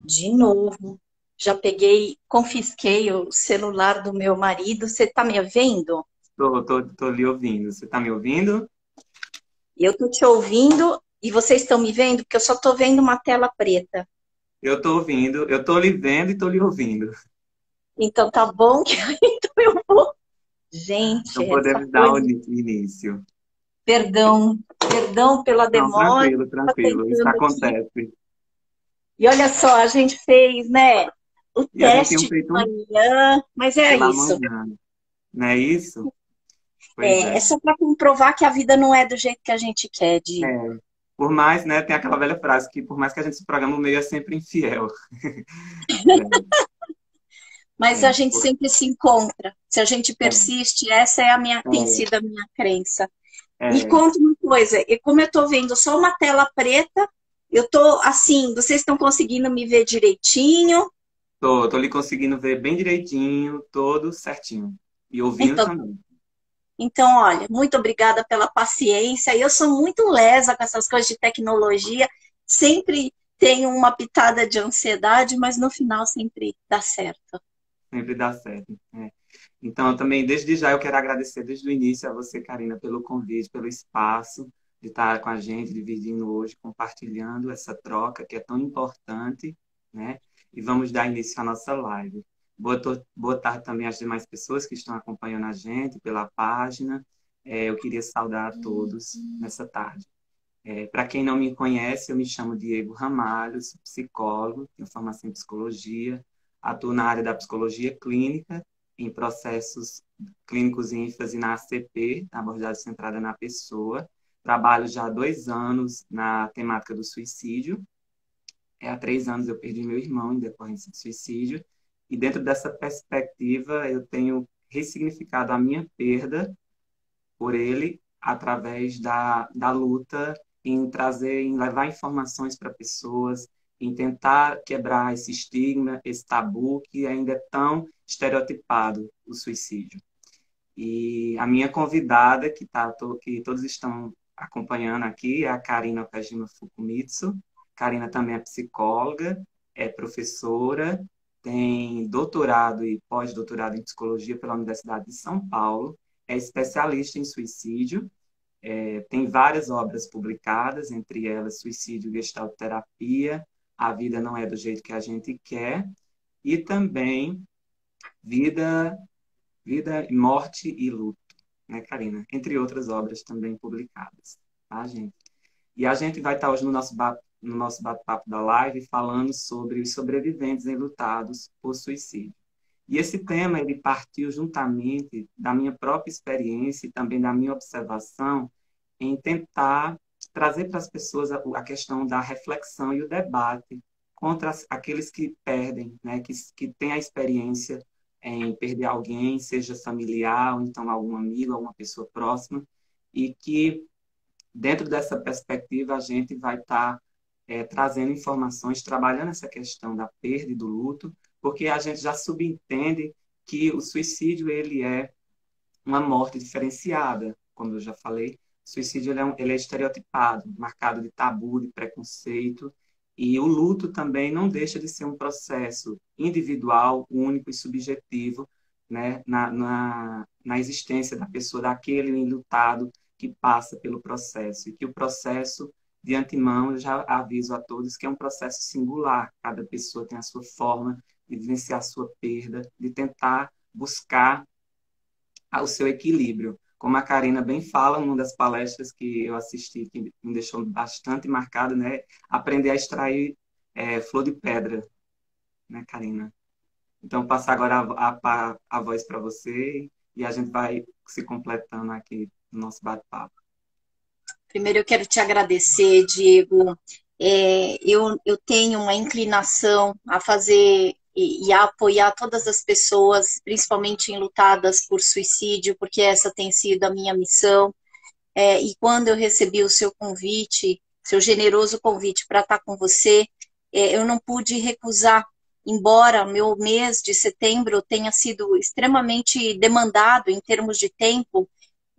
De novo, já peguei, confisquei o celular do meu marido. Você tá me vendo? Tô lhe ouvindo. Você tá me ouvindo? Eu tô te ouvindo e vocês estão me vendo porque eu só tô vendo uma tela preta. Eu tô ouvindo, eu tô lhe vendo e tô lhe ouvindo. Então tá bom que então eu vou. Gente, Então essa podemos dar o coisa. início. Perdão, perdão pela Não, demora. tranquilo, Tá tranquilo. Isso tentando aqui. acontece. E olha só, a gente fez, né, o E a gente tem teste de feito manhã, mas é pela isso. manhã, não é isso? Pois É é. só para comprovar que a vida não é do jeito que a gente quer, Di. É. Por mais, né, tem aquela velha frase que por mais que a gente se programa, o meio é sempre infiel. Mas É, a gente sempre se encontra. Se a gente é, persiste, essa é a minha, tem é, sido a minha crença. Me é. conta uma coisa, e como eu estou vendo só uma tela preta, eu estou assim, vocês estão conseguindo me ver direitinho? Tô lhe conseguindo ver bem direitinho, todo certinho. E ouvindo Então, também. então, olha, muito obrigada pela paciência. Eu sou muito lesa com essas coisas de tecnologia, sempre tenho uma pitada de ansiedade, mas no final sempre dá certo. Sempre dá certo. É. Então, eu também, desde já, eu quero agradecer desde o início a você, Karina, pelo convite, pelo espaço de estar com a gente, dividindo hoje, compartilhando essa troca que é tão importante, né? E vamos dar início à nossa live. Boa tarde também às demais pessoas que estão acompanhando a gente pela página. Eu queria saudar a todos nessa tarde. Para quem não me conhece, eu me chamo Diego Ramalho, sou psicólogo, tenho formação em psicologia, atuo na área da psicologia clínica, em processos clínicos em ênfase na ACP, na abordagem centrada na pessoa. Trabalho já há 2 anos na temática do suicídio. Há 3 anos eu perdi meu irmão em decorrência de suicídio. E dentro dessa perspectiva, eu tenho ressignificado a minha perda por ele através da luta em trazer, em levar informações para pessoas, em tentar quebrar esse estigma, esse tabu que ainda é tão estereotipado, o suicídio. E a minha convidada, que todos estão acompanhando aqui, é a Karina Okajima Fukumitsu. Karina também é psicóloga, é professora, tem doutorado e pós-doutorado em psicologia pela Universidade de São Paulo, é especialista em suicídio, tem várias obras publicadas, entre elas Suicídio e Gestalt Terapia, A Vida Não É do Jeito que a Gente Quer, e também Vida, Vida, Morte e Luto, né, Karina? Entre outras obras também publicadas, tá, gente? E a gente vai estar hoje no nosso bate-papo da live falando sobre os sobreviventes enlutados por suicídio. E esse tema ele partiu juntamente da minha própria experiência e também da minha observação em tentar trazer para as pessoas a questão da reflexão e o debate contra aqueles que perdem, né, que têm a experiência em perder alguém, seja familiar ou então algum amigo, alguma pessoa próxima, e que dentro dessa perspectiva a gente vai estar trazendo informações, trabalhando essa questão da perda e do luto, porque a gente já subentende que o suicídio ele é uma morte diferenciada, como eu já falei. O suicídio ele é estereotipado, marcado de tabu, de preconceito, e o luto também não deixa de ser um processo individual, único e subjetivo, né, na existência da pessoa, daquele enlutado que passa pelo processo, e que o processo, de antemão, eu já aviso a todos que é um processo singular, cada pessoa tem a sua forma de vivenciar a sua perda, de tentar buscar ao seu equilíbrio. Como a Karina bem fala, numa das palestras que eu assisti, que me deixou bastante marcado, né? Aprender a extrair flor de pedra, né, Karina? Então, passar agora a voz para você e a gente vai se completando aqui no nosso bate-papo. Primeiro eu quero te agradecer, Diego. Eu tenho uma inclinação a fazer e a apoiar todas as pessoas, principalmente enlutadas por suicídio, porque essa tem sido a minha missão. E quando eu recebi o seu convite, seu generoso convite para estar com você, eu não pude recusar, embora meu mês de setembro tenha sido extremamente demandado em termos de tempo.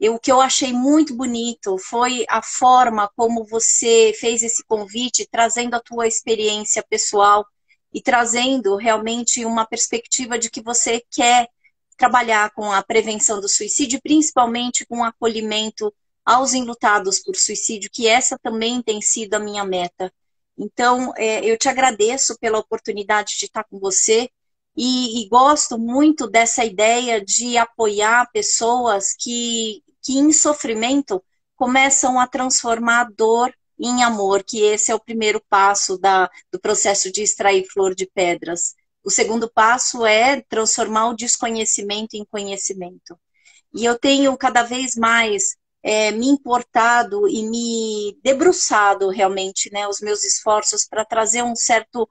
O que eu achei muito bonito foi a forma como você fez esse convite, trazendo a tua experiência pessoal. e trazendo realmente uma perspectiva de que você quer trabalhar com a prevenção do suicídio, principalmente com o acolhimento aos enlutados por suicídio, que essa também tem sido a minha meta. Então, eu te agradeço pela oportunidade de estar com você e gosto muito dessa ideia de apoiar pessoas que em sofrimento começam a transformar a dor em amor, que esse é o primeiro passo do processo de extrair flor de pedras. O segundo passo é transformar o desconhecimento em conhecimento. E eu tenho cada vez mais me importado e me debruçado realmente, né, os meus esforços para trazer um certo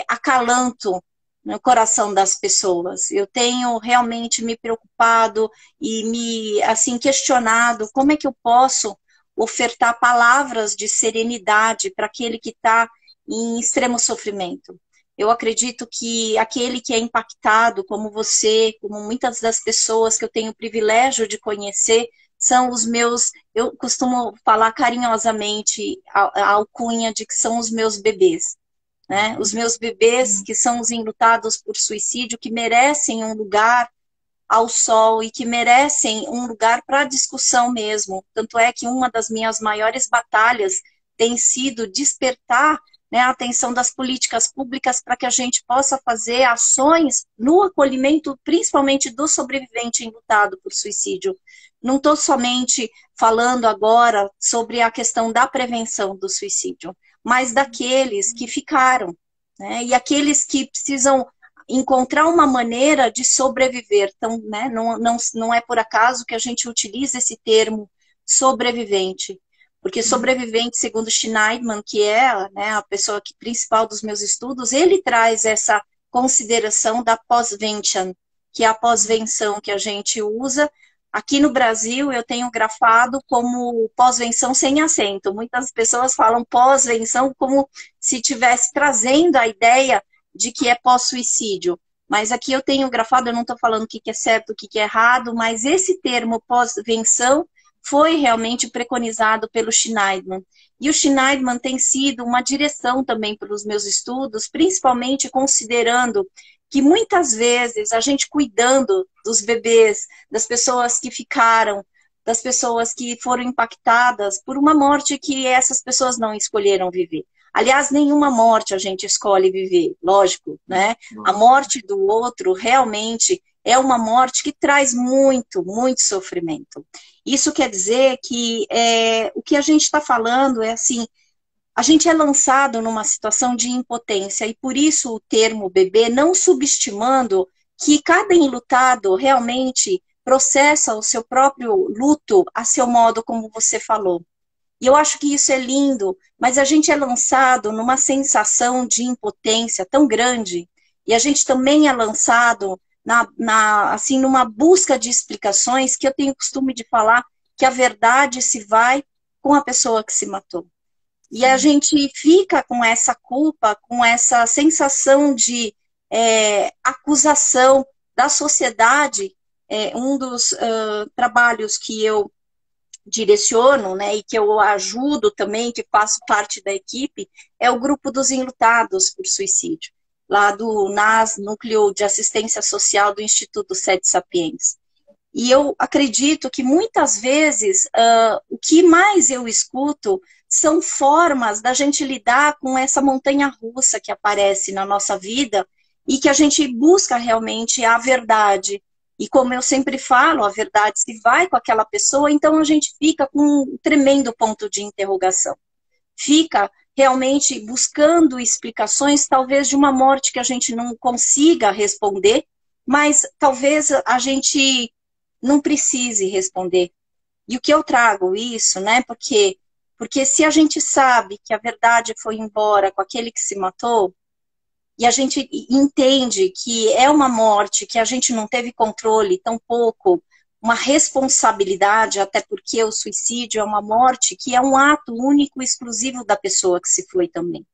acalanto no coração das pessoas. Eu tenho realmente me preocupado e me assim questionado como é que eu posso ofertar palavras de serenidade para aquele que está em extremo sofrimento. Eu acredito que aquele que é impactado, como você, como muitas das pessoas que eu tenho o privilégio de conhecer, são os meus, eu costumo falar carinhosamente a alcunha de que são os meus bebês. Né? Os meus bebês, que são os enlutados por suicídio, que merecem um lugar ao sol e que merecem um lugar para discussão mesmo. Tanto é que uma das minhas maiores batalhas tem sido despertar, né, a atenção das políticas públicas para que a gente possa fazer ações no acolhimento, principalmente do sobrevivente enlutado por suicídio. Não estou somente falando agora sobre a questão da prevenção do suicídio, mas daqueles que ficaram, né, e aqueles que precisam encontrar uma maneira de sobreviver. Então, né, não é por acaso que a gente utiliza esse termo sobrevivente, porque sobrevivente, segundo Schneidman, que é, né, a pessoa principal dos meus estudos, ele traz essa consideração da pós-vention, que é a pós-venção que a gente usa. Aqui no Brasil, eu tenho grafado como pós-venção sem acento. Muitas pessoas falam pós-venção como se estivesse trazendo a ideia de que é pós-suicídio. Mas aqui eu tenho grafado, eu não estou falando o que é certo, o que é errado, mas esse termo pós-venção foi realmente preconizado pelo Schneidman. E o Schneidman tem sido uma direção também para os meus estudos, principalmente considerando que muitas vezes a gente cuidando dos bebês, das pessoas que ficaram, das pessoas que foram impactadas por uma morte que essas pessoas não escolheram viver. Aliás, nenhuma morte a gente escolhe viver, lógico, né? A morte do outro realmente é uma morte que traz muito, muito sofrimento. Isso quer dizer que o que a gente está falando é assim, a gente é lançado numa situação de impotência, e por isso o termo bebê, não subestimando que cada enlutado realmente processa o seu próprio luto a seu modo, como você falou. E eu acho que isso é lindo, mas a gente é lançado numa sensação de impotência tão grande, e a gente também é lançado assim, numa busca de explicações, que eu tenho o costume de falar que a verdade se vai com a pessoa que se matou. E a gente fica com essa culpa, com essa sensação de acusação da sociedade. Um dos trabalhos que eu direciono, né, e que eu ajudo também, que faço parte da equipe, é o grupo dos enlutados por suicídio, lá do NAS, Núcleo de Assistência Social do Instituto Sete Sapiens. E eu acredito que muitas vezes o que mais eu escuto são formas da gente lidar com essa montanha-russa que aparece na nossa vida e que a gente busca realmente a verdade. E como eu sempre falo, a verdade se vai com aquela pessoa, então a gente fica com um tremendo ponto de interrogação. Fica realmente buscando explicações, talvez de uma morte que a gente não consiga responder, mas talvez a gente não precise responder. E o que eu trago isso, né? Porque se a gente sabe que a verdade foi embora com aquele que se matou, e a gente entende que é uma morte que a gente não teve controle, tampouco uma responsabilidade, até porque o suicídio é uma morte que é um ato único e exclusivo da pessoa que se foi também.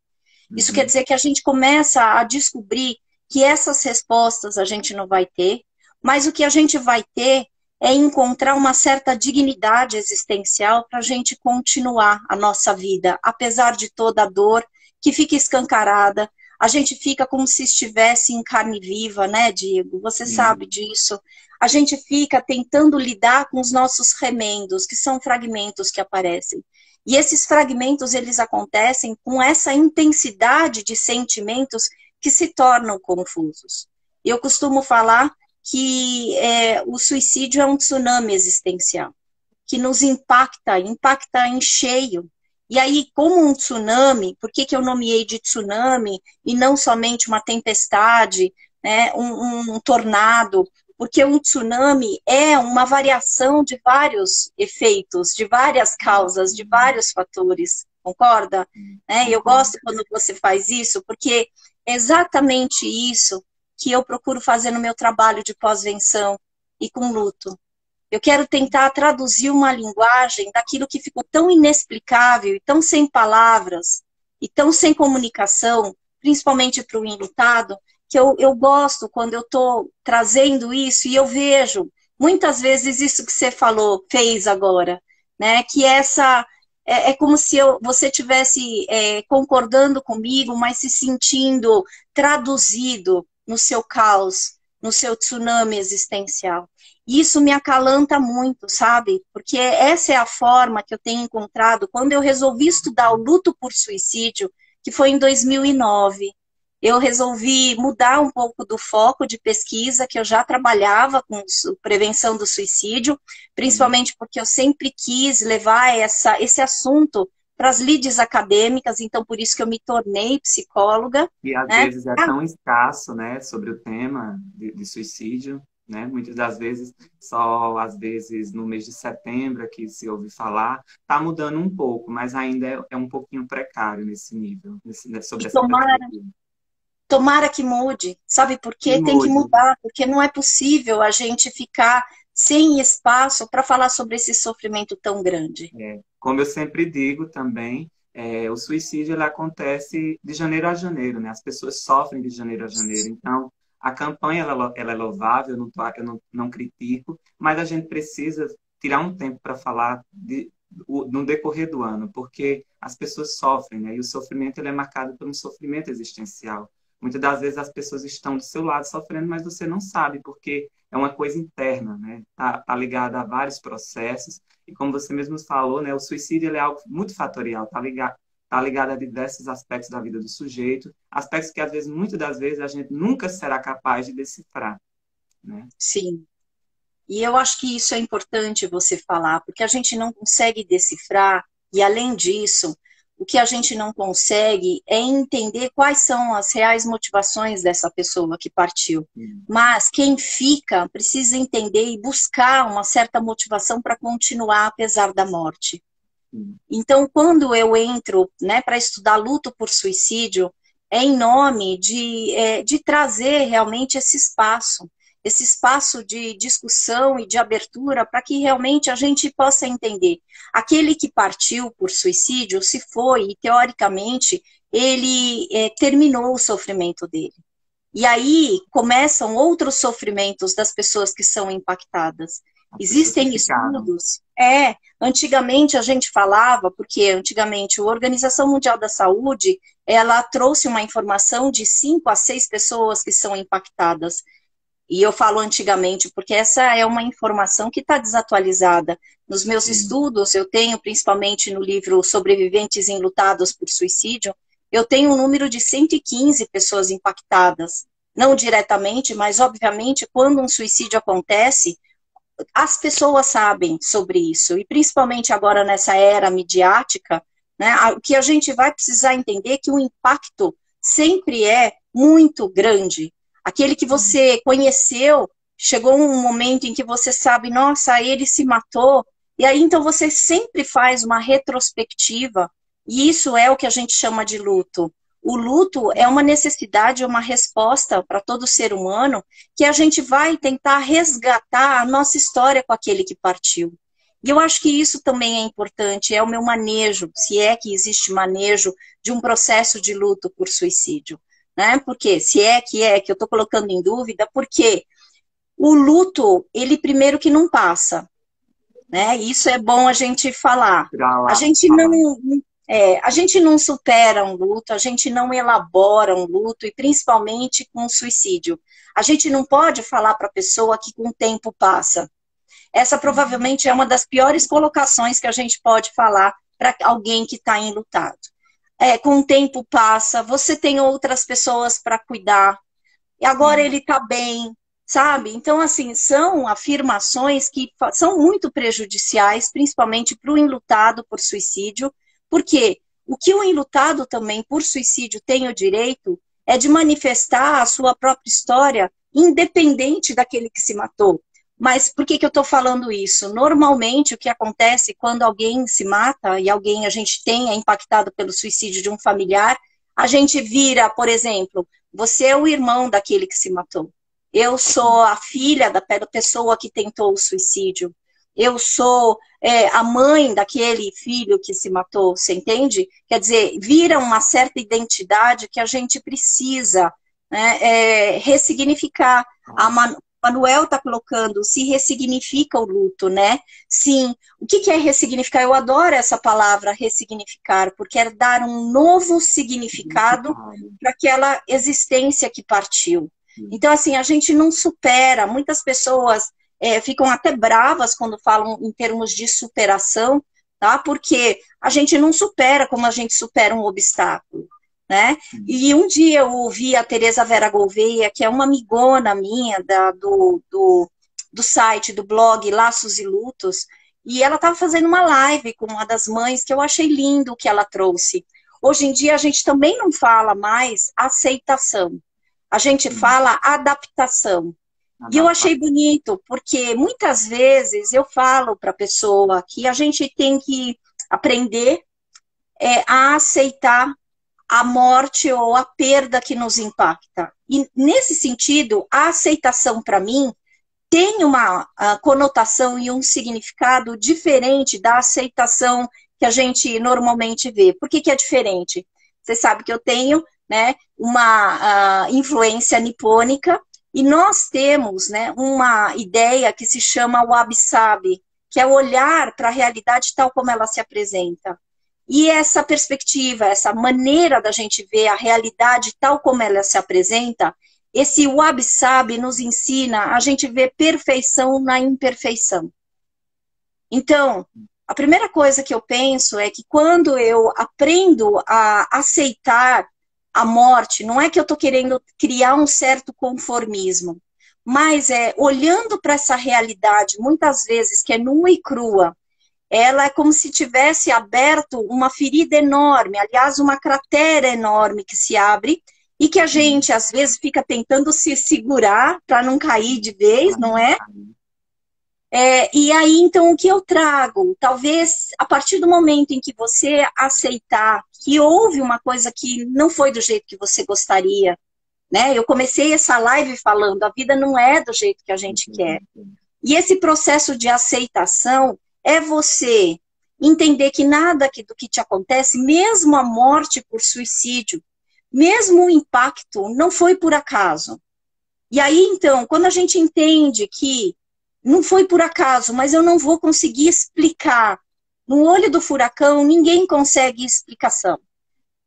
Isso quer dizer que a gente começa a descobrir que essas respostas a gente não vai ter, mas o que a gente vai ter é encontrar uma certa dignidade existencial para a gente continuar a nossa vida, apesar de toda a dor que fica escancarada, a gente fica como se estivesse em carne viva, né, Diego? Você Sim. sabe disso. A gente fica tentando lidar com os nossos remendos, que são fragmentos que aparecem. E esses fragmentos, eles acontecem com essa intensidade de sentimentos que se tornam confusos. Eu costumo falar que o suicídio é um tsunami existencial, que nos impacta, impacta em cheio. E aí, como um tsunami, por que eu nomeei de tsunami e não somente uma tempestade, né, um tornado? Porque um tsunami é uma variação de vários efeitos, de várias causas, de vários fatores, concorda? Eu Concordo. gosto quando você faz isso, porque é exatamente isso que eu procuro fazer no meu trabalho de pós-venção e com luto. Eu quero tentar traduzir uma linguagem daquilo que ficou tão inexplicável e tão sem palavras e tão sem comunicação, principalmente para o enlutado, que eu gosto quando eu estou trazendo isso e eu vejo muitas vezes isso que você falou, fez agora, né? Que essa é como se você estivesse concordando comigo, mas se sentindo traduzido no seu caos, no seu tsunami existencial. E isso me acalanta muito, sabe? Porque essa é a forma que eu tenho encontrado quando eu resolvi estudar o luto por suicídio, que foi em 2009. Eu resolvi mudar um pouco do foco de pesquisa, que eu já trabalhava com prevenção do suicídio, principalmente porque eu sempre quis levar esse assunto para as lides acadêmicas, então por isso que eu me tornei psicóloga, E às né? vezes é tão escasso, né, sobre o tema de suicídio, né? Muitas das vezes, só às vezes no mês de setembro que se ouve falar, está mudando um pouco, mas ainda é um pouquinho precário nesse nível, sobre E essa perspectiva. tomara que mude, sabe por E quê? Tem que mude. mudar, porque não é possível a gente ficar sem espaço para falar sobre esse sofrimento tão grande. Como eu sempre digo também, o suicídio ele acontece de janeiro a janeiro, né? As pessoas sofrem de janeiro a janeiro. Então, a campanha ela é louvável, eu não critico, mas a gente precisa tirar um tempo para falar no decorrer do ano, porque as pessoas sofrem, né? E o sofrimento ele é marcado por um sofrimento existencial. Muitas das vezes as pessoas estão do seu lado sofrendo, mas você não sabe, porque é uma coisa interna, né? Tá ligada a vários processos e como você mesmo falou, né, o suicídio ele é algo muito fatorial, tá ligado a diversos aspectos da vida do sujeito, aspectos que às vezes, muitas das vezes, a gente nunca será capaz de decifrar, né? Sim. E eu acho que isso é importante você falar, porque a gente não consegue decifrar, e além disso, o que a gente não consegue é entender quais são as reais motivações dessa pessoa que partiu. Sim, Mas quem fica precisa entender e buscar uma certa motivação para continuar apesar da morte. sim, Então, quando eu entro, né, para estudar luto por suicídio, é em nome de trazer realmente esse espaço de discussão e de abertura para que realmente a gente possa entender. Aquele que partiu por suicídio se foi e, teoricamente, ele terminou o sofrimento dele. E aí começam outros sofrimentos das pessoas que são impactadas. as pessoas que Existem ficaram. estudos. Antigamente a gente falava, porque antigamente a Organização Mundial da Saúde, ela trouxe uma informação de 5 a 6 pessoas que são impactadas. E eu falo antigamente, porque essa é uma informação que está desatualizada. Nos meus Sim, estudos, eu tenho, principalmente no livro Sobreviventes Enlutados por Suicídio, eu tenho um número de 115 pessoas impactadas. Não diretamente, mas obviamente, quando um suicídio acontece, as pessoas sabem sobre isso. E principalmente agora nessa era midiática, né, o que a gente vai precisar entender é que o impacto sempre é muito grande. Aquele que sim, você conheceu, chegou um momento em que você sabe, nossa, ele se matou, e aí então você sempre faz uma retrospectiva, e isso é o que a gente chama de luto. O luto é uma necessidade, uma resposta para todo ser humano, que a gente vai tentar resgatar a nossa história com aquele que partiu. E eu acho que isso também é importante, é o meu manejo, se é que existe manejo de um processo de luto por suicídio. Né? Porque se é que eu estou colocando em dúvida, porque o luto, ele primeiro que não passa, né? Isso é bom a gente falar. tirar A lá, gente não, falar. a gente não supera um luto, a gente não elabora um luto, e principalmente com o suicídio. A gente não pode falar para a pessoa que com o tempo passa. Essa provavelmente é uma das piores colocações que a gente pode falar para alguém que está enlutado. Com o tempo passa, você tem outras pessoas para cuidar, e agora ele está bem, sabe? Então, assim, são afirmações que são muito prejudiciais, principalmente para o enlutado por suicídio, porque o que o enlutado também por suicídio tem o direito é de manifestar a sua própria história, independente daquele que se matou. Mas por que eu estou falando isso? Normalmente, o que acontece quando alguém se mata e a gente é impactado pelo suicídio de um familiar, a gente vira, por exemplo, você é o irmão daquele que se matou. Eu sou a filha da pessoa que tentou o suicídio. Eu sou a mãe daquele filho que se matou, você entende? Quer dizer, vira uma certa identidade que a gente precisa, né, ressignificar. Manuel está colocando, se ressignifica o luto, né? Sim. O que é ressignificar? Eu adoro essa palavra, ressignificar, porque é dar um novo significado para aquela existência que partiu. Então, assim, a gente não supera. Muitas pessoas ficam até bravas quando falam em termos de superação, tá? Porque a gente não supera como a gente supera um obstáculo. Né? E um dia eu ouvi a Teresa Vera Gouveia, que é uma amigona minha do site, do blog Laços e Lutos, e ela estava fazendo uma live com uma das mães, que eu achei lindo o que ela trouxe. Hoje em dia a gente também não fala mais aceitação, a gente fala adaptação. E eu achei bonito, porque muitas vezes eu falo para a pessoa que a gente tem que aprender a aceitar a morte ou a perda que nos impacta. E, nesse sentido, a aceitação, para mim, tem uma conotação e um significado diferente da aceitação que a gente normalmente vê. Por que é diferente? Você sabe que eu tenho, né, uma influência nipônica, e nós temos, né, uma ideia que se chama wabi-sabi, que é olhar para a realidade tal como ela se apresenta. E essa perspectiva, essa maneira da gente ver a realidade tal como ela se apresenta, esse wabi-sabi nos ensina a gente ver perfeição na imperfeição. Então, a primeira coisa que eu penso é que quando eu aprendo a aceitar a morte, não é que eu estou querendo criar um certo conformismo, mas olhando para essa realidade, muitas vezes, que é nua e crua, ela é como se tivesse aberto uma ferida enorme, aliás, uma cratera enorme que se abre e que a gente, às vezes, fica tentando se segurar para não cair de vez, não é? E aí, então, o que eu trago? Talvez, a partir do momento em que você aceitar que houve uma coisa que não foi do jeito que você gostaria, né? Eu comecei essa live falando, a vida não é do jeito que a gente quer. E esse processo de aceitação é você entender que nada do que te acontece, mesmo a morte por suicídio, mesmo o impacto, não foi por acaso. E aí, então, quando a gente entende que não foi por acaso, mas eu não vou conseguir explicar. No olho do furacão, ninguém consegue explicação.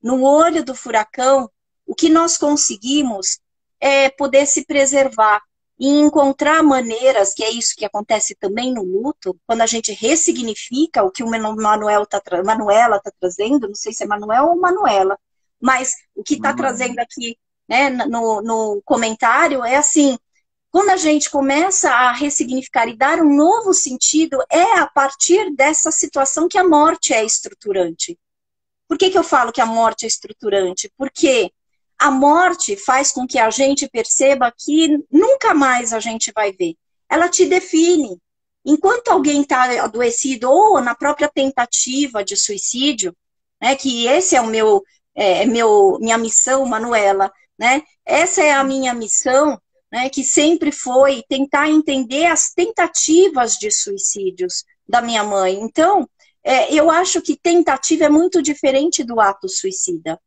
No olho do furacão, o que nós conseguimos é poder se preservar e encontrar maneiras, que é isso que acontece também no luto, quando a gente ressignifica o que o Manuela está trazendo, não sei se é Manuel ou Manuela, mas o que está trazendo aqui, né, no comentário é assim, quando a gente começa a ressignificar e dar um novo sentido, é a partir dessa situação que a morte é estruturante. Por que eu falo que a morte é estruturante? Porque a morte faz com que a gente perceba que nunca mais a gente vai ver. Ela te define. Enquanto alguém está adoecido ou na própria tentativa de suicídio, né, que esse é o minha missão, Manuela, né? Essa é a minha missão, né, que sempre foi tentar entender as tentativas de suicídios da minha mãe. Então, eu acho que tentativa é muito diferente do ato suicida.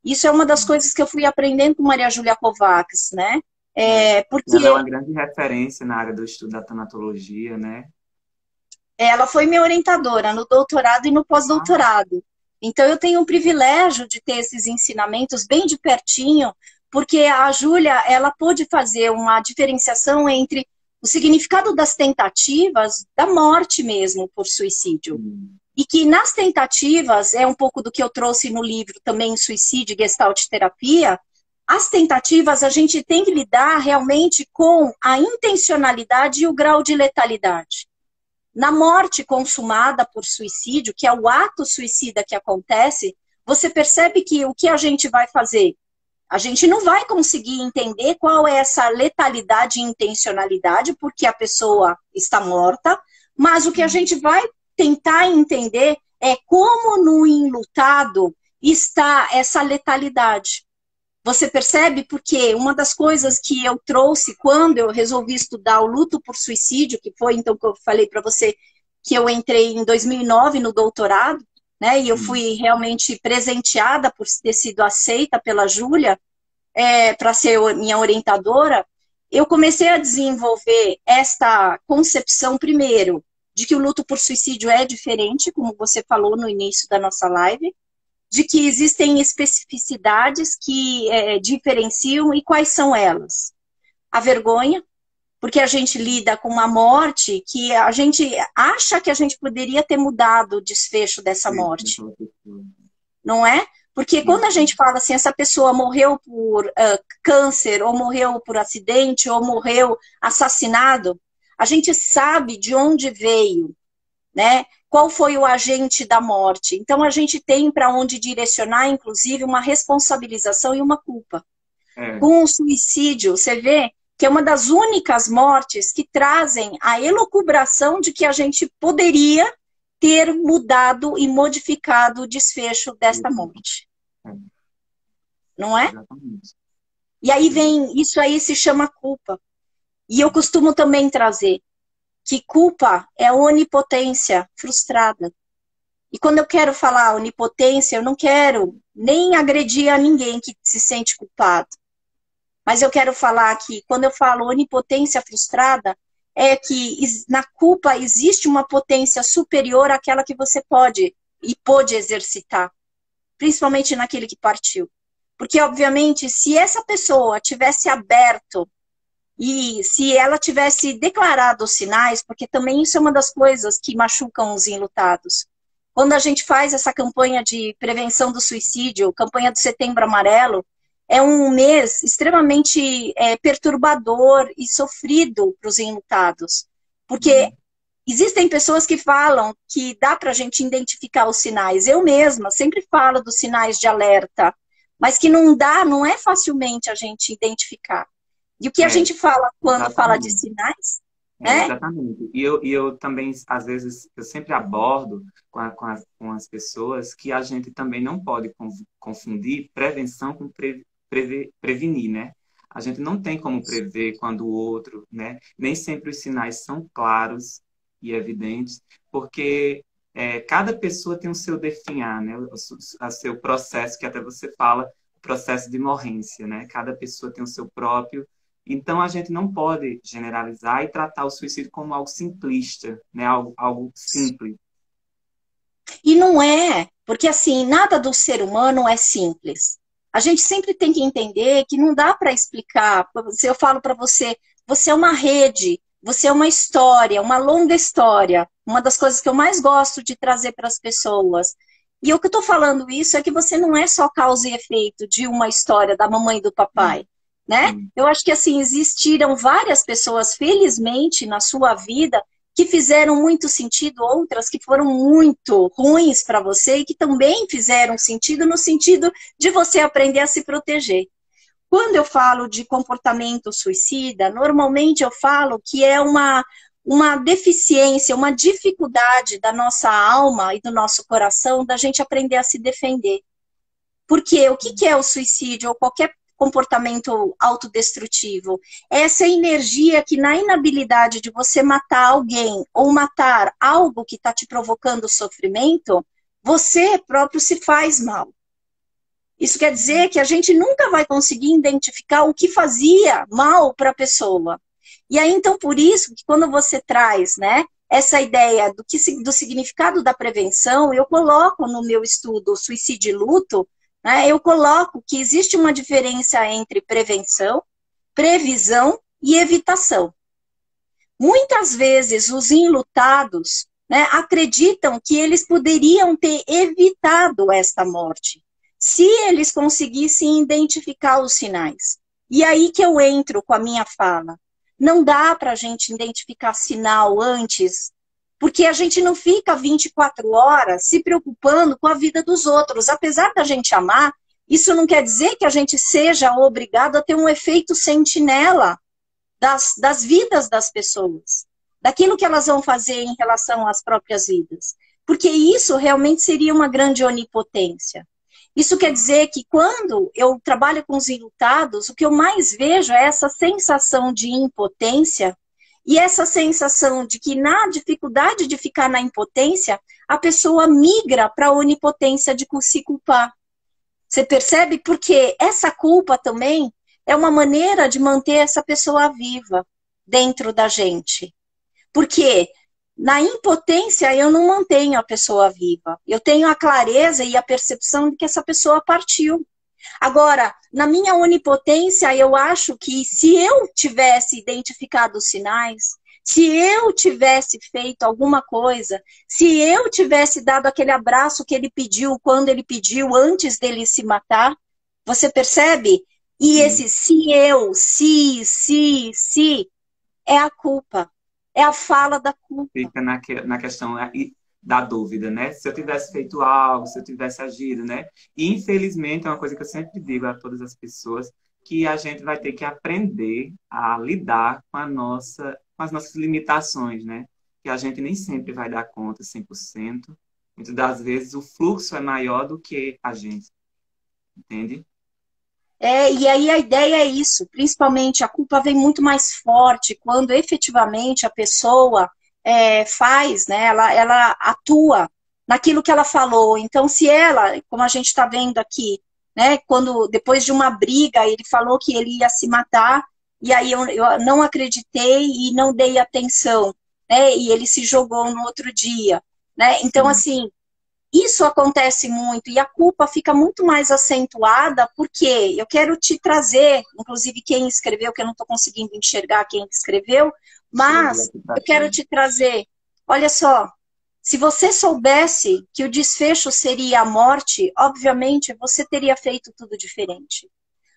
Isso é uma das coisas que eu fui aprendendo com Maria Júlia Kovacs, né? Porque ela é uma grande referência na área do estudo da tanatologia, né? Ela foi minha orientadora no doutorado e no pós-doutorado. Então, eu tenho o privilégio de ter esses ensinamentos bem de pertinho, porque a Júlia, ela pôde fazer uma diferenciação entre o significado das tentativas da morte mesmo por suicídio. E que nas tentativas, é um pouco do que eu trouxe no livro também, Suicídio e Gestalt Terapia, as tentativas a gente tem que lidar realmente com a intencionalidade e o grau de letalidade. Na morte consumada por suicídio, que é o ato suicida que acontece, você percebe que o que a gente vai fazer? A gente não vai conseguir entender qual é essa letalidade e intencionalidade, porque a pessoa está morta, mas o que a gente vai tentar entender é como no enlutado está essa letalidade. Você percebe? Porque uma das coisas que eu trouxe quando eu resolvi estudar o luto por suicídio, que foi então que eu falei para você que eu entrei em 2009 no doutorado, né? E eu fui realmente presenteada por ter sido aceita pela Júlia para ser minha orientadora. Eu comecei a desenvolver esta concepção, primeiro, de que o luto por suicídio é diferente, como você falou no início da nossa live, de que existem especificidades que diferenciam, e quais são elas? A vergonha, porque a gente lida com uma morte que a gente acha que a gente poderia ter mudado o desfecho dessa morte, não é? Porque quando a gente fala assim, essa pessoa morreu por câncer, ou morreu por acidente, ou morreu assassinado, a gente sabe de onde veio, né? Qual foi o agente da morte? Então, a gente tem para onde direcionar, inclusive, uma responsabilização e uma culpa. Com o suicídio, você vê que é uma das únicas mortes que trazem a elucubração de que a gente poderia ter mudado e modificado o desfecho desta morte. Não é? E aí vem, isso aí se chama culpa. E eu costumo também trazer que culpa é onipotência frustrada. E quando eu quero falar onipotência, eu não quero nem agredir a ninguém que se sente culpado. Mas eu quero falar que quando eu falo onipotência frustrada, é que na culpa existe uma potência superior àquela que você pode e pôde exercitar. Principalmente naquele que partiu. Porque, obviamente, se essa pessoa tivesse aberto e se ela tivesse declarado os sinais, porque também isso é uma das coisas que machucam os enlutados. Quando a gente faz essa campanha de prevenção do suicídio, campanha do Setembro Amarelo, é um mês extremamente perturbador e sofrido para os enlutados. Porque existem pessoas que falam que dá para a gente identificar os sinais. Eu mesma sempre falo dos sinais de alerta, mas que não é facilmente a gente identificar. E o que a gente fala quando exatamente. Fala de sinais? Exatamente. E eu também, às vezes, eu sempre abordo com as pessoas que a gente também não pode confundir prevenção com prevenir, né? A gente não tem como prever quando o outro, né? Nem sempre os sinais são claros e evidentes, porque cada pessoa tem o seu definhar, né? O seu processo, que até você fala, o processo de morrência, né? Cada pessoa tem o seu próprio. Então, a gente não pode generalizar e tratar o suicídio como algo simplista, né? Algo simples. E não é, porque assim, nada do ser humano é simples. A gente sempre tem que entender que não dá para explicar. Se eu falo para você, você é uma rede, você é uma história, uma longa história. Uma das coisas que eu mais gosto de trazer para as pessoas. E o que eu estou falando isso é que você não é só causa e efeito de uma história da mamãe e do papai. Né? Eu acho que assim, existiram várias pessoas, felizmente, na sua vida, que fizeram muito sentido, outras que foram muito ruins para você e que também fizeram sentido no sentido de você aprender a se proteger. Quando eu falo de comportamento suicida, normalmente eu falo que é uma deficiência, uma dificuldade da nossa alma e do nosso coração da gente aprender a se defender. Porque o que é o suicídio ou qualquer comportamento autodestrutivo? Essa energia que na inabilidade de você matar alguém ou matar algo que está te provocando sofrimento, você próprio se faz mal. Isso quer dizer que a gente nunca vai conseguir identificar o que fazia mal para a pessoa. E aí, então, por isso que quando você traz, né, essa ideia do significado da prevenção, eu coloco no meu estudo Suicídio e Luto, né, eu coloco que existe uma diferença entre prevenção, previsão e evitação. Muitas vezes os enlutados, né, acreditam que eles poderiam ter evitado esta morte, se eles conseguissem identificar os sinais. E aí que eu entro com a minha fala. Não dá para a gente identificar sinal antes, porque a gente não fica 24 horas se preocupando com a vida dos outros. Apesar da gente amar, isso não quer dizer que a gente seja obrigado a ter um efeito sentinela das vidas das pessoas, daquilo que elas vão fazer em relação às próprias vidas. Porque isso realmente seria uma grande onipotência. Isso quer dizer que quando eu trabalho com os enlutados, o que eu mais vejo é essa sensação de impotência e essa sensação de que na dificuldade de ficar na impotência, a pessoa migra para a onipotência de se culpar. Você percebe? Porque essa culpa também é uma maneira de manter essa pessoa viva dentro da gente. Porque na impotência eu não mantenho a pessoa viva. Eu tenho a clareza e a percepção de que essa pessoa partiu. Agora, na minha onipotência, eu acho que se eu tivesse identificado os sinais, se eu tivesse feito alguma coisa, se eu tivesse dado aquele abraço que ele pediu quando ele pediu antes dele se matar, você percebe? E esse se eu, se, é a culpa. É a fala da culpa. Fica na questão da dúvida, né? Se eu tivesse feito algo, se eu tivesse agido, né? E, infelizmente, é uma coisa que eu sempre digo a todas as pessoas, que a gente vai ter que aprender a lidar com as nossas limitações, né? Que a gente nem sempre vai dar conta 100%. Muitas das vezes o fluxo é maior do que a gente. Entende? E aí a ideia é isso, principalmente a culpa vem muito mais forte quando efetivamente a pessoa faz, né, ela atua naquilo que ela falou. Então, se ela, como a gente está vendo aqui, né, quando depois de uma briga ele falou que ele ia se matar, e aí eu não acreditei e não dei atenção, né, e ele se jogou no outro dia, né? Então, assim, isso acontece muito e a culpa fica muito mais acentuada porque eu quero te trazer, inclusive quem escreveu, que eu não estou conseguindo enxergar quem escreveu, mas eu quero te trazer, olha só, se você soubesse que o desfecho seria a morte, obviamente você teria feito tudo diferente.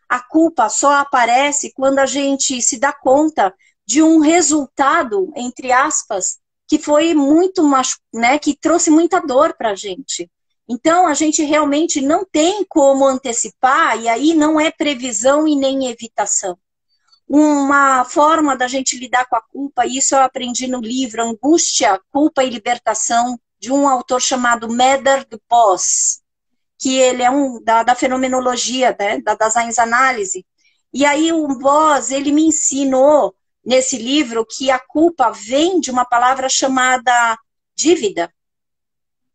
A culpa só aparece quando a gente se dá conta de um resultado, entre aspas, que foi muito, né, que trouxe muita dor para a gente. Então, a gente realmente não tem como antecipar, e aí não é previsão e nem evitação. Uma forma da gente lidar com a culpa, e isso eu aprendi no livro Angústia, Culpa e Libertação, de um autor chamado Meder de Poss, que ele é da fenomenologia, né, da Science Analysis. E aí o Poss, ele me ensinou nesse livro que a culpa vem de uma palavra chamada dívida.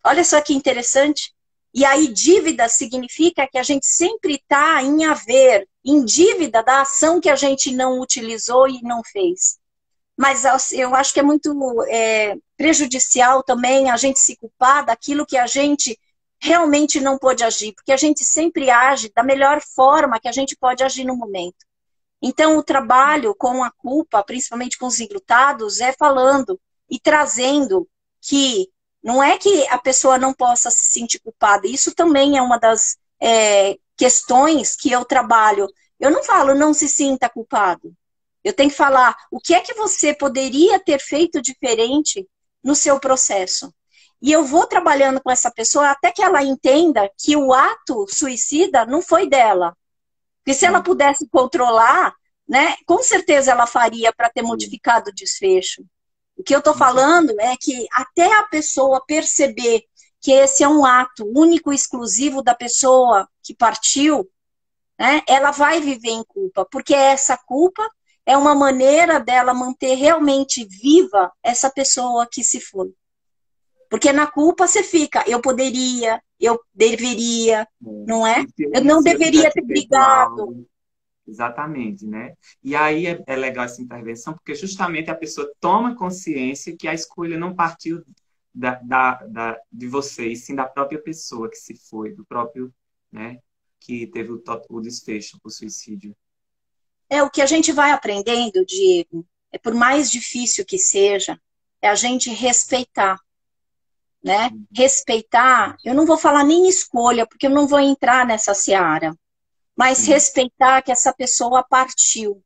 Olha só que interessante. E aí dívida significa que a gente sempre está em haver, em dívida da ação que a gente não utilizou e não fez. Mas eu acho que é muito prejudicial também a gente se culpar daquilo que a gente realmente não pôde agir, porque a gente sempre age da melhor forma que a gente pode agir no momento. Então, o trabalho com a culpa, principalmente com os enlutados, é falando e trazendo que não é que a pessoa não possa se sentir culpada. Isso também é uma das questões que eu trabalho. Eu não falo não se sinta culpado. Eu tenho que falar o que é que você poderia ter feito diferente no seu processo. E eu vou trabalhando com essa pessoa até que ela entenda que o ato suicida não foi dela. Porque se ela pudesse controlar, né, com certeza ela faria para ter modificado o desfecho. O que eu estou falando é que até a pessoa perceber que esse é um ato único e exclusivo da pessoa que partiu, né, ela vai viver em culpa, porque essa culpa é uma maneira dela manter realmente viva essa pessoa que se foi. Porque na culpa você fica, eu poderia, eu deveria, não é? Eu não deveria ter brigado. Exatamente, né? E aí é legal essa intervenção, porque justamente a pessoa toma consciência que a escolha não partiu de você, e sim da própria pessoa que se foi, do próprio, né, que teve o desfecho, o suicídio. É o que a gente vai aprendendo, Diego, é por mais difícil que seja, é a gente respeitar, né? Respeitar, eu não vou falar nem escolha, porque eu não vou entrar nessa seara, mas Sim, respeitar que essa pessoa partiu.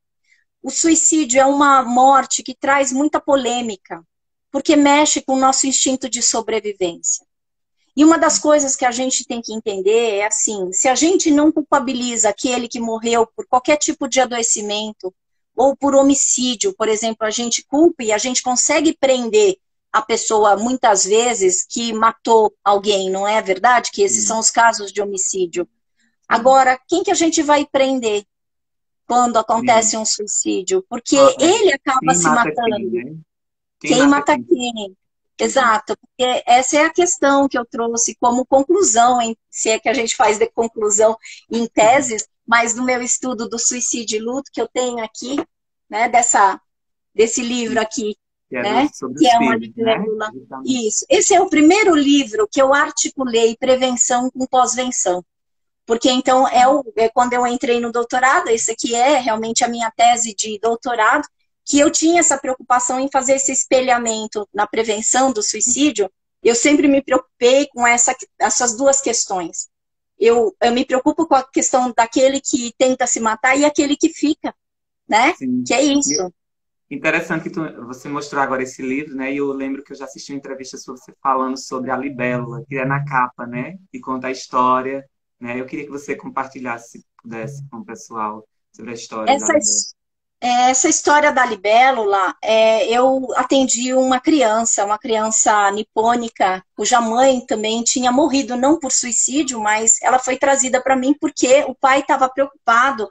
O suicídio é uma morte que traz muita polêmica, porque mexe com o nosso instinto de sobrevivência. E uma das coisas que a gente tem que entender é assim, se a gente não culpabiliza aquele que morreu por qualquer tipo de adoecimento ou por homicídio, por exemplo, a gente culpa e a gente consegue prender a pessoa muitas vezes que matou alguém, não é verdade? Que esses sim, são os casos de homicídio. sim. Agora, quem que a gente vai prender quando Sim. acontece um suicídio? Porque É, ele acaba quem se mata quem, matando. né? Quem Quem mata mata quem? quem? Exato. Exato, porque essa é a questão que eu trouxe como conclusão, se é que a gente faz de conclusão em teses, mas no meu estudo do suicídio e luto que eu tenho aqui, né, desse livro aqui, Que é né, sobre que os é uma filhos, né? libélula. Justamente. Isso. Esse é o primeiro livro que eu articulei prevenção com pós-venção. Porque então é quando eu entrei no doutorado, isso aqui é realmente a minha tese de doutorado, que eu tinha essa preocupação em fazer esse espelhamento na prevenção do suicídio. Eu sempre me preocupei com essas duas questões. Eu me preocupo com a questão daquele que tenta se matar e aquele que fica, né? Sim. Que é E isso. interessante que você mostrou agora esse livro, né? E eu lembro que eu já assisti uma entrevista sobre você falando sobre a libélula, que é na capa, né? E conta a história, né? Eu queria que você compartilhasse, se pudesse, com o pessoal sobre a história da Essa, libélula. Essa história da libélula, eu atendi uma criança nipônica, cuja mãe também tinha morrido, não por suicídio, mas ela foi trazida para mim porque o pai estava preocupado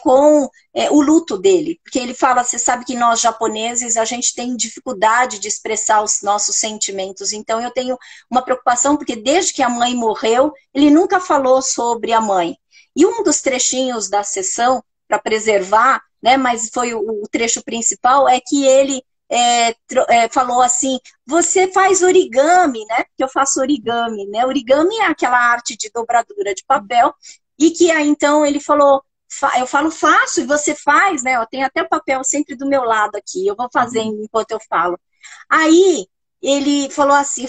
com o luto dele. Porque ele fala, você sabe que nós japoneses, a gente tem dificuldade de expressar os nossos sentimentos. Então eu tenho uma preocupação, porque desde que a mãe morreu, ele nunca falou sobre a mãe. E um dos trechinhos da sessão, para preservar, né, mas foi o trecho principal, é que ele falou assim, você faz origami, né? Que eu faço origami, né? Origami é aquela arte de dobradura de papel, e que aí, então ele falou, eu falo, faço, e você faz, né? Eu tenho até o papel sempre do meu lado aqui, eu vou fazendo enquanto eu falo. Aí ele falou assim,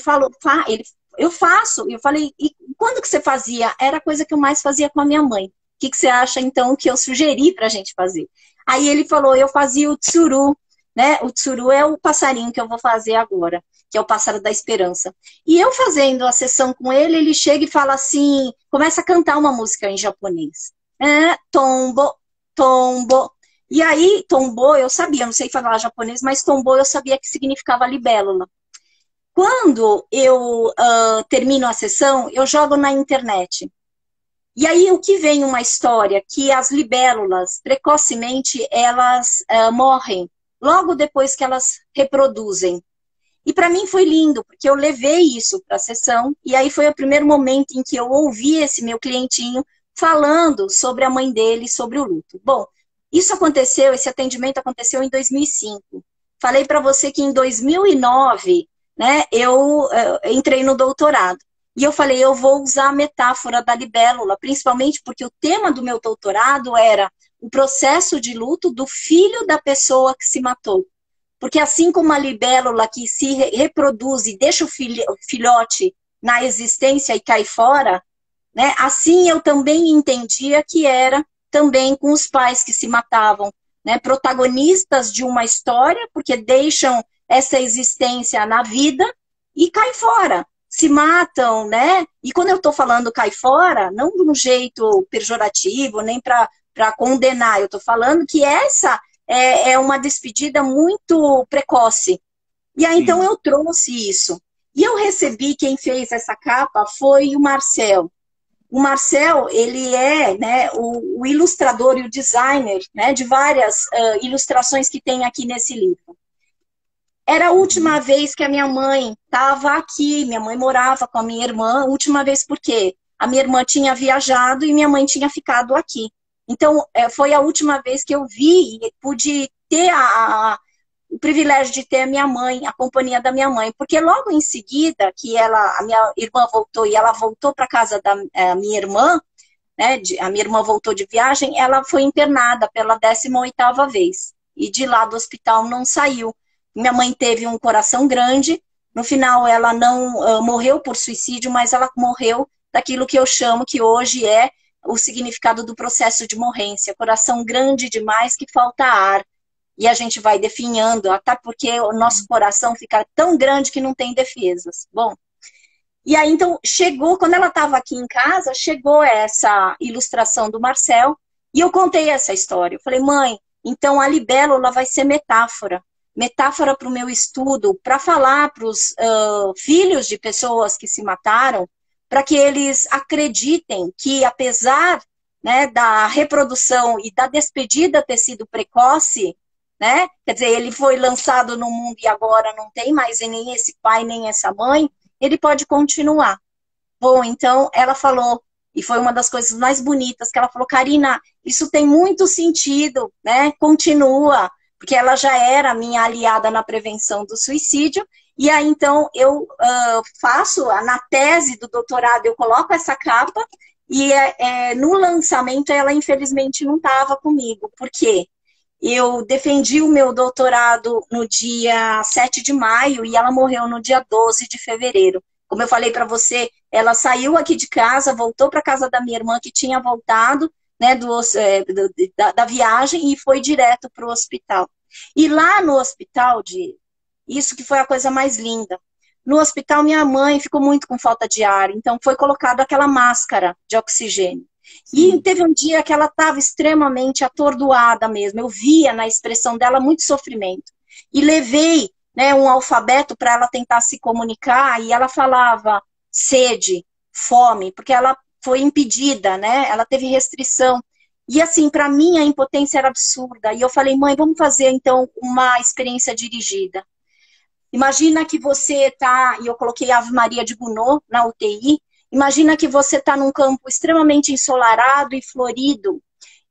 eu faço, eu falei, e quando que você fazia? Era a coisa que eu mais fazia com a minha mãe. O que você acha, então, que eu sugeri para a gente fazer? Aí ele falou, eu fazia o tsuru, né? O tsuru é o passarinho que eu vou fazer agora, que é o pássaro da esperança. E eu fazendo a sessão com ele, ele chega e fala assim, começa a cantar uma música em japonês. Tombo, tombo. E aí, tombo, eu sabia, não sei falar japonês, mas tombo eu sabia que significava libélula. Quando eu termino a sessão, eu jogo na internet. E aí o que vem uma história que as libélulas, precocemente, elas morrem logo depois que elas reproduzem. E para mim foi lindo, porque eu levei isso para a sessão, e aí foi o primeiro momento em que eu ouvi esse meu clientinho falando sobre a mãe dele, sobre o luto. Bom, isso aconteceu, esse atendimento aconteceu em 2005. Falei para você que em 2009, né, eu entrei no doutorado. E eu falei, eu vou usar a metáfora da libélula, principalmente porque o tema do meu doutorado era o processo de luto do filho da pessoa que se matou. Porque assim como a libélula que se reproduz e deixa o filhote na existência e cai fora, né, assim eu também entendia que era também com os pais que se matavam, né, protagonistas de uma história, porque deixam essa existência na vida e cai fora, se matam, né? E quando eu estou falando cai fora, não de um jeito pejorativo, nem para condenar, eu estou falando que essa é uma despedida muito precoce. E aí, então, Sim, eu trouxe isso. E eu recebi, quem fez essa capa foi o Marcel. O Marcel, ele é, né, o ilustrador e o designer, né, de várias ilustrações que tem aqui nesse livro. Era a última vez que a minha mãe estava aqui, minha mãe morava com a minha irmã, última vez por quê? A minha irmã tinha viajado e minha mãe tinha ficado aqui. Então, foi a última vez que eu vi e pude ter o privilégio de ter a minha mãe, a companhia da minha mãe, porque logo em seguida que a minha irmã voltou e ela voltou para casa da minha irmã, né, a minha irmã voltou de viagem, ela foi internada pela 18ª vez e de lá do hospital não saiu. Minha mãe teve um coração grande, no final ela não morreu por suicídio, mas ela morreu daquilo que eu chamo que hoje é o significado do processo de morrência, coração grande demais que falta ar. E a gente vai definhando, até porque o nosso coração fica tão grande que não tem defesas. Bom, e aí então chegou, quando ela estava aqui em casa, chegou essa ilustração do Marcel, e eu contei essa história. Eu falei, mãe, então a libélula vai ser metáfora. Metáfora para o meu estudo, para falar para os filhos de pessoas que se mataram, para que eles acreditem que, apesar, né, da reprodução e da despedida ter sido precoce, né? Quer dizer, ele foi lançado no mundo e agora não tem mais nem esse pai, nem essa mãe, ele pode continuar. Bom, então ela falou, e foi uma das coisas mais bonitas, que ela falou, Karina, isso tem muito sentido, né? Continua, porque ela já era minha aliada na prevenção do suicídio, e aí então eu faço, na tese do doutorado, eu coloco essa capa, e no lançamento ela infelizmente não estava comigo. Por quê? Eu defendi o meu doutorado no dia 7 de maio e ela morreu no dia 12 de fevereiro. Como eu falei para você, ela saiu aqui de casa, voltou para casa da minha irmã, que tinha voltado, né, da viagem, e foi direto para o hospital. E lá no hospital, isso que foi a coisa mais linda. No hospital, minha mãe ficou muito com falta de ar, então foi colocado aquela máscara de oxigênio. E teve um dia que ela estava extremamente atordoada mesmo. Eu via na expressão dela muito sofrimento. E levei, né, um alfabeto para ela tentar se comunicar, e ela falava sede, fome, porque ela foi impedida, né? Ela teve restrição. E assim, para mim a impotência era absurda. E eu falei, mãe, vamos fazer então uma experiência dirigida. Imagina que você está, e eu coloquei Ave Maria de Gounod na UTI, imagina que você está num campo extremamente ensolarado e florido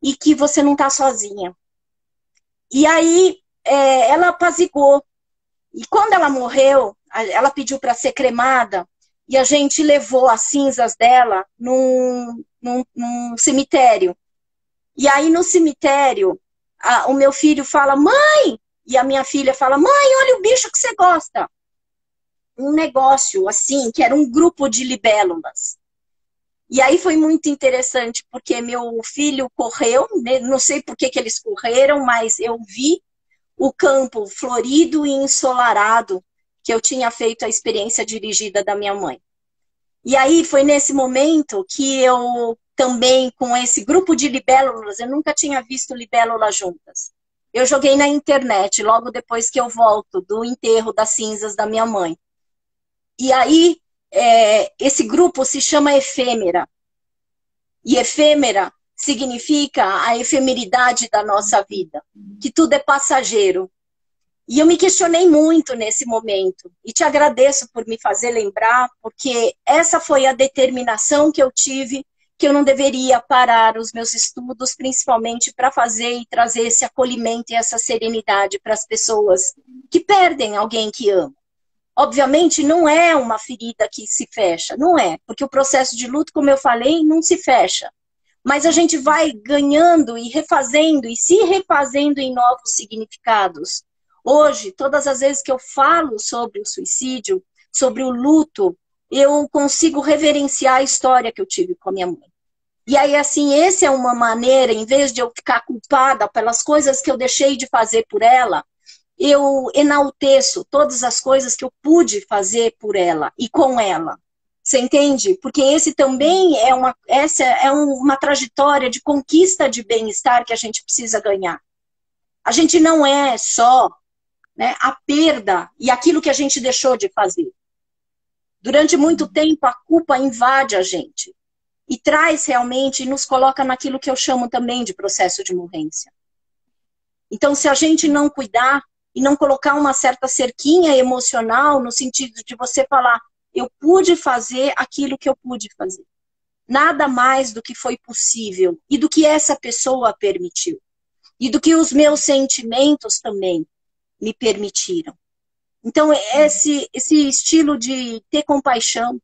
e que você não está sozinha. E aí ela apaziguou. E quando ela morreu, ela pediu para ser cremada e a gente levou as cinzas dela num cemitério. E aí no cemitério, o meu filho fala, mãe! E a minha filha fala, mãe, olha o bicho que você gosta. Um negócio assim, que era um grupo de libélulas. E aí foi muito interessante, porque meu filho correu, né? Não sei por que eles correram, mas eu vi o campo florido e ensolarado que eu tinha feito a experiência dirigida da minha mãe. E aí foi nesse momento que eu também, com esse grupo de libélulas, eu nunca tinha visto libélulas juntas. Eu joguei na internet, logo depois que eu volto do enterro das cinzas da minha mãe. E aí, esse grupo se chama Efêmera. E efêmera significa a efemeridade da nossa vida, que tudo é passageiro. E eu me questionei muito nesse momento. E te agradeço por me fazer lembrar, porque essa foi a determinação que eu tive, que eu não deveria parar os meus estudos, principalmente para fazer e trazer esse acolhimento e essa serenidade para as pessoas que perdem alguém que amam. Obviamente, não é uma ferida que se fecha, não é, porque o processo de luto, como eu falei, não se fecha. Mas a gente vai ganhando e refazendo e se refazendo em novos significados. Hoje, todas as vezes que eu falo sobre o suicídio, sobre o luto, eu consigo reverenciar a história que eu tive com a minha mãe. E aí, assim, essa é uma maneira, em vez de eu ficar culpada pelas coisas que eu deixei de fazer por ela, eu enalteço todas as coisas que eu pude fazer por ela e com ela. Você entende? Porque esse também essa é uma trajetória de conquista de bem-estar que a gente precisa ganhar. A gente não é só, né, a perda e aquilo que a gente deixou de fazer. Durante muito tempo, a culpa invade a gente e traz realmente, e nos coloca naquilo que eu chamo também de processo de morrência. Então, se a gente não cuidar e não colocar uma certa cerquinha emocional, no sentido de você falar, eu pude fazer aquilo que eu pude fazer. nada mais do que foi possível e do que essa pessoa permitiu. E do que os meus sentimentos também me permitiram. Então, esse estilo de ter compaixão,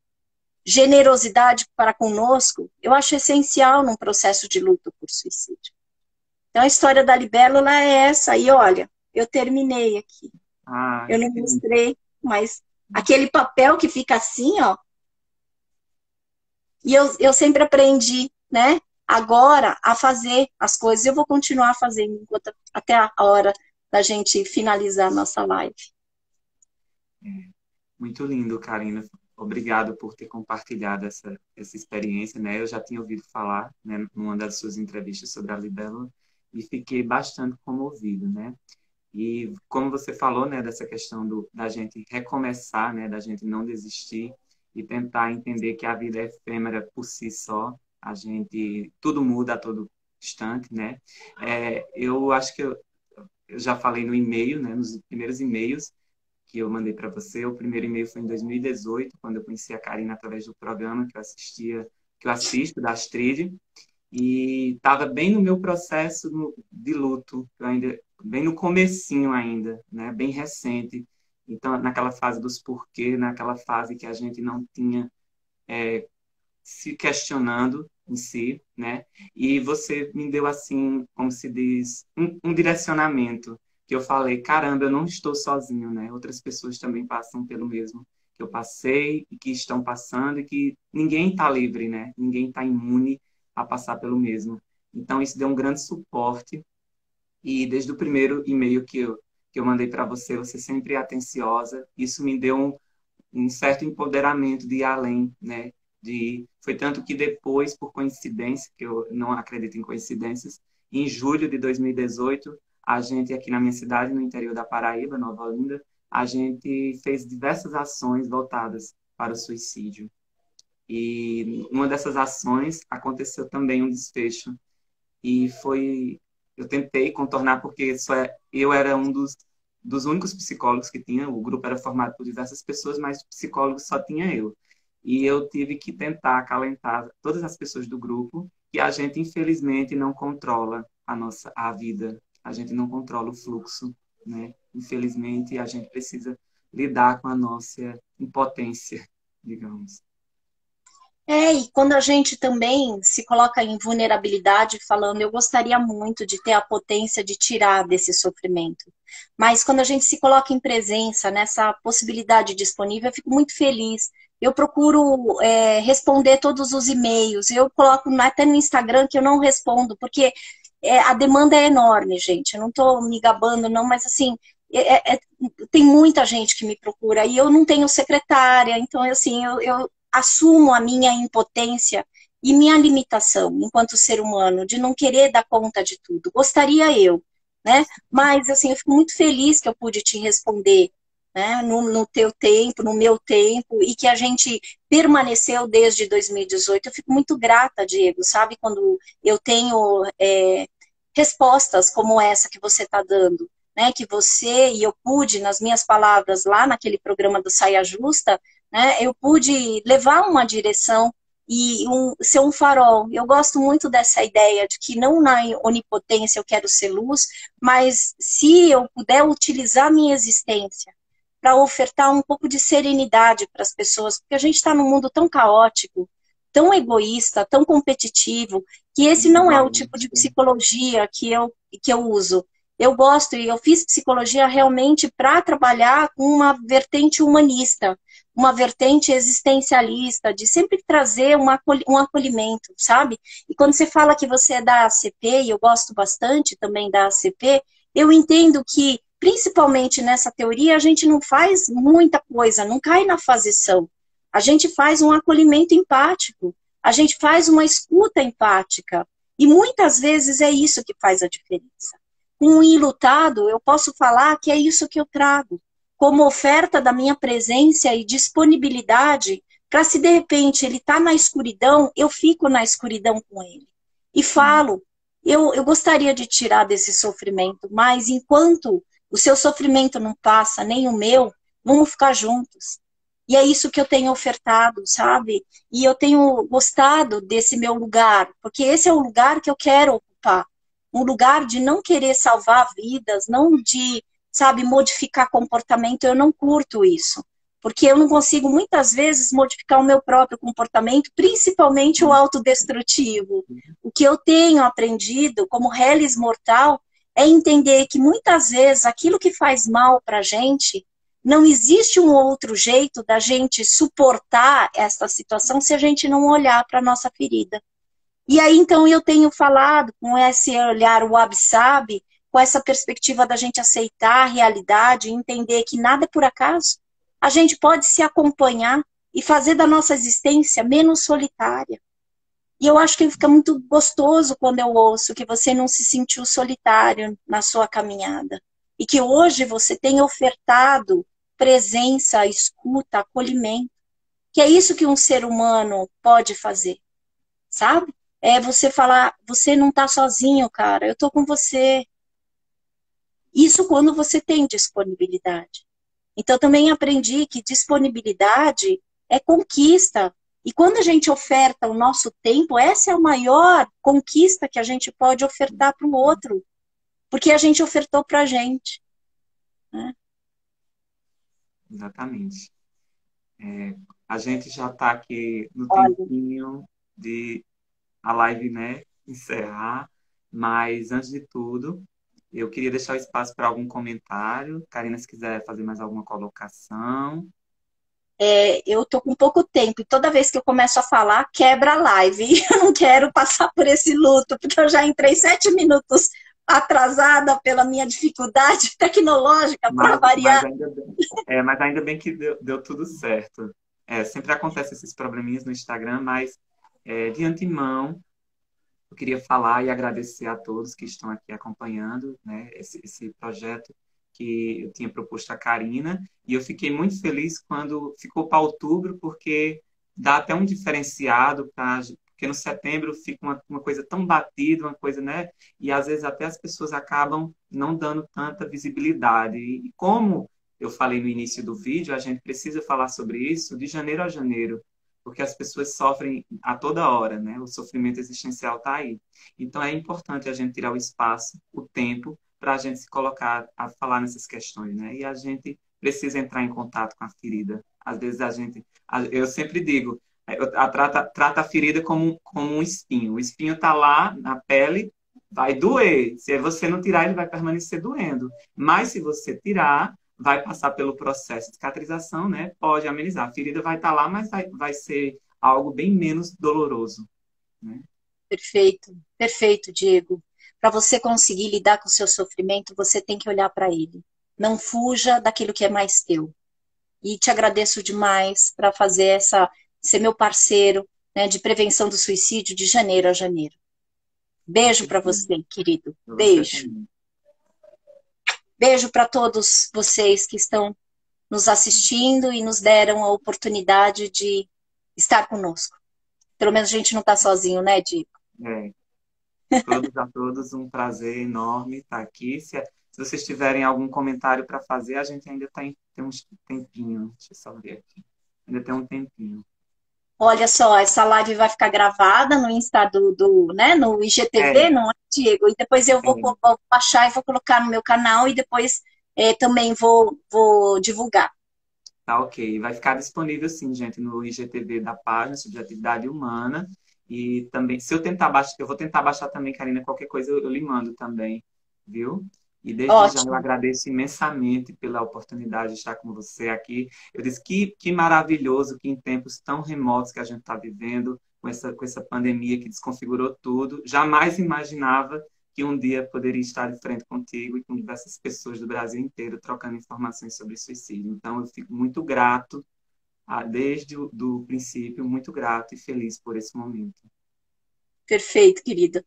generosidade para conosco, eu acho essencial num processo de luta por suicídio. Então, a história da libélula é essa. E olha, eu terminei aqui. Ah, Eu não mostrei, mas aquele papel que fica assim, ó. E eu sempre aprendi, né? Agora, a fazer as coisas. Eu vou continuar fazendo até a hora da gente finalizar a nossa live. muito lindo, Karina. Obrigado por ter compartilhado essa experiência, né? Eu já tinha ouvido falar, né, numa das suas entrevistas sobre a libélula e fiquei bastante comovido, né? E como você falou, né, dessa questão da gente recomeçar, né, da gente não desistir e tentar entender que a vida é efêmera por si só, tudo muda a todo instante, né? Eu acho que eu já falei no e-mail, né, nos primeiros e-mails que eu mandei para você. O primeiro e-mail foi em 2018, quando eu conheci a Karina através do programa que eu assisto da Astrid, e estava bem no meu processo de luto, eu ainda bem no comecinho ainda, né, bem recente. Então, naquela fase dos porquê, naquela fase que a gente não tinha se questionando em si, né? E você me deu assim, como se diz, um direcionamento que eu falei, caramba, eu não estou sozinho, né? Outras pessoas também passam pelo mesmo que eu passei e que estão passando e que ninguém está livre, né? Ninguém está imune a passar pelo mesmo. Então isso deu um grande suporte e desde o primeiro e-mail que eu mandei para você, você sempre é atenciosa. Isso me deu um certo empoderamento de ir além, né? Foi tanto que depois, por coincidência, que eu não acredito em coincidências, em julho de 2018, a gente aqui na minha cidade, no interior da Paraíba, Nova Olinda, a gente fez diversas ações voltadas para o suicídio. E uma dessas ações aconteceu também um desfecho. E eu tentei contornar porque eu era um dos únicos psicólogos que tinha, o grupo era formado por diversas pessoas, mas psicólogos só tinha eu. E eu tive que tentar acalentar todas as pessoas do grupo, que a gente, infelizmente, não controla a vida, a gente não controla o fluxo, né? Infelizmente, a gente precisa lidar com a nossa impotência, digamos. E quando a gente também se coloca em vulnerabilidade, falando, eu gostaria muito de ter a potência de tirar desse sofrimento. Mas quando a gente se coloca em presença, nessa possibilidade disponível, eu fico muito feliz. Eu procuro responder todos os e-mails. Eu coloco até no Instagram que eu não respondo, porque a demanda é enorme, gente. Eu não estou me gabando, não, mas assim, tem muita gente que me procura e eu não tenho secretária, então assim, eu assumo a minha impotência e minha limitação enquanto ser humano, de não querer dar conta de tudo. Gostaria eu, né? Mas, assim, eu fico muito feliz que eu pude te responder, né? No teu tempo, no meu tempo, e que a gente permaneceu desde 2018. Eu fico muito grata, Diego, sabe? Quando eu tenho respostas como essa que você está dando, né? Que você e eu pude, nas minhas palavras, lá naquele programa do Saia Justa, né, eu pude levar uma direção e ser um farol. Eu gosto muito dessa ideia de que não na onipotência eu quero ser luz, mas se eu puder utilizar a minha existência para ofertar um pouco de serenidade para as pessoas, porque a gente está num mundo tão caótico, tão egoísta, tão competitivo, que esse não é o tipo de psicologia que eu uso. Eu gosto e eu fiz psicologia realmente para trabalhar com uma vertente humanista, uma vertente existencialista, de sempre trazer um acolhimento, sabe? E quando você fala que você é da ACP, e eu gosto bastante também da ACP, eu entendo que, principalmente nessa teoria, a gente não faz muita coisa, não cai na fazição. A gente faz um acolhimento empático, a gente faz uma escuta empática, e muitas vezes é isso que faz a diferença. Com um enlutado, eu posso falar que é isso que eu trago, como oferta da minha presença e disponibilidade, para se de repente ele está na escuridão, eu fico na escuridão com ele. E falo, eu gostaria de tirar desse sofrimento, mas enquanto o seu sofrimento não passa, nem o meu, vamos ficar juntos. E é isso que eu tenho ofertado, sabe? E eu tenho gostado desse meu lugar, porque esse é o lugar que eu quero ocupar. Um lugar de não querer salvar vidas, não de, sabe, modificar comportamento. Eu não curto isso. Porque eu não consigo, muitas vezes, modificar o meu próprio comportamento, principalmente o autodestrutivo. O que eu tenho aprendido como reles mortal é entender que, muitas vezes, aquilo que faz mal para a gente, não existe um outro jeito da gente suportar essa situação se a gente não olhar para a nossa ferida. E aí, então, eu tenho falado com esse olhar wabi-sabi, com essa perspectiva da gente aceitar a realidade e entender que nada é por acaso. A gente pode se acompanhar e fazer da nossa existência menos solitária. E eu acho que fica muito gostoso quando eu ouço que você não se sentiu solitário na sua caminhada. E que hoje você tem ofertado presença, escuta, acolhimento. Que é isso que um ser humano pode fazer, sabe? É você falar, você não está sozinho, cara, eu estou com você. Isso quando você tem disponibilidade. Então, também aprendi que disponibilidade é conquista. E quando a gente oferta o nosso tempo, essa é a maior conquista que a gente pode ofertar para o outro. Porque a gente ofertou para a gente. Né? Exatamente. A gente já está aqui no Olha, tempinho de a live, né, encerrar, mas antes de tudo, eu queria deixar o espaço para algum comentário. Karina, se quiser fazer mais alguma colocação. eu tô com pouco tempo e toda vez que eu começo a falar, quebra a live. E eu não quero passar por esse luto, porque eu já entrei 7 minutos atrasada pela minha dificuldade tecnológica para Mas variar. ainda bem, mas ainda bem que deu tudo certo. Sempre acontecem esses probleminhas no Instagram, mas de antemão eu queria falar e agradecer a todos que estão aqui acompanhando, né, esse projeto que eu tinha proposto a Karina. E eu fiquei muito feliz quando ficou para outubro, porque dá até um diferenciado, porque no setembro fica uma coisa tão batida, uma coisa, né? E às vezes até as pessoas acabam não dando tanta visibilidade. E como eu falei no início do vídeo, a gente precisa falar sobre isso de janeiro a janeiro, porque as pessoas sofrem a toda hora, né? O sofrimento existencial está aí. Então é importante a gente tirar o espaço, o tempo, para a gente se colocar a falar nessas questões, né? E a gente precisa entrar em contato com a ferida. Às vezes eu sempre digo, trata a ferida como um espinho. O espinho está lá na pele, vai doer. Se você não tirar, ele vai permanecer doendo. Mas se você tirar, vai passar pelo processo de cicatrização, né? Pode amenizar. A ferida vai estar lá, mas vai ser algo bem menos doloroso, né? Perfeito, perfeito, Diego. Para você conseguir lidar com o seu sofrimento, você tem que olhar para ele. Não fuja daquilo que é mais teu. E te agradeço demais para fazer ser meu parceiro, né, de prevenção do suicídio de janeiro a janeiro. Com Beijo para certeza. você, querido. Para você Beijo. também. Beijo para todos vocês que estão nos assistindo e nos deram a oportunidade de estar conosco. Pelo menos a gente não está sozinho, né, Diego? É, todos a todos, um prazer enorme estar aqui. Se vocês tiverem algum comentário para fazer, a gente ainda tem uns tempinho. Deixa eu só ver aqui. Ainda tem um tempinho. Olha só, essa live vai ficar gravada no Insta né, no IGTV, É, não é, Diego? E depois eu vou, é, vou baixar e vou colocar no meu canal e depois também vou divulgar. tá ok. Vai ficar disponível, sim, gente, no IGTV da página Subjetividade Humana. E também, se eu tentar baixar, eu vou tentar baixar também, Karina, qualquer coisa eu lhe mando também, viu? E desde já eu Ótimo, agradeço imensamente pela oportunidade de estar com você aqui. Eu disse que maravilhoso que em tempos tão remotos que a gente está vivendo, com essa pandemia que desconfigurou tudo, jamais imaginava que um dia poderia estar de frente contigo e com diversas pessoas do Brasil inteiro trocando informações sobre suicídio. Então, eu fico muito grato, desde o do princípio, muito grato e feliz por esse momento. perfeito, querida.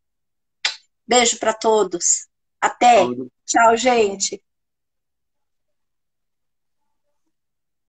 Beijo para todos. Até. Todo Tchau, gente.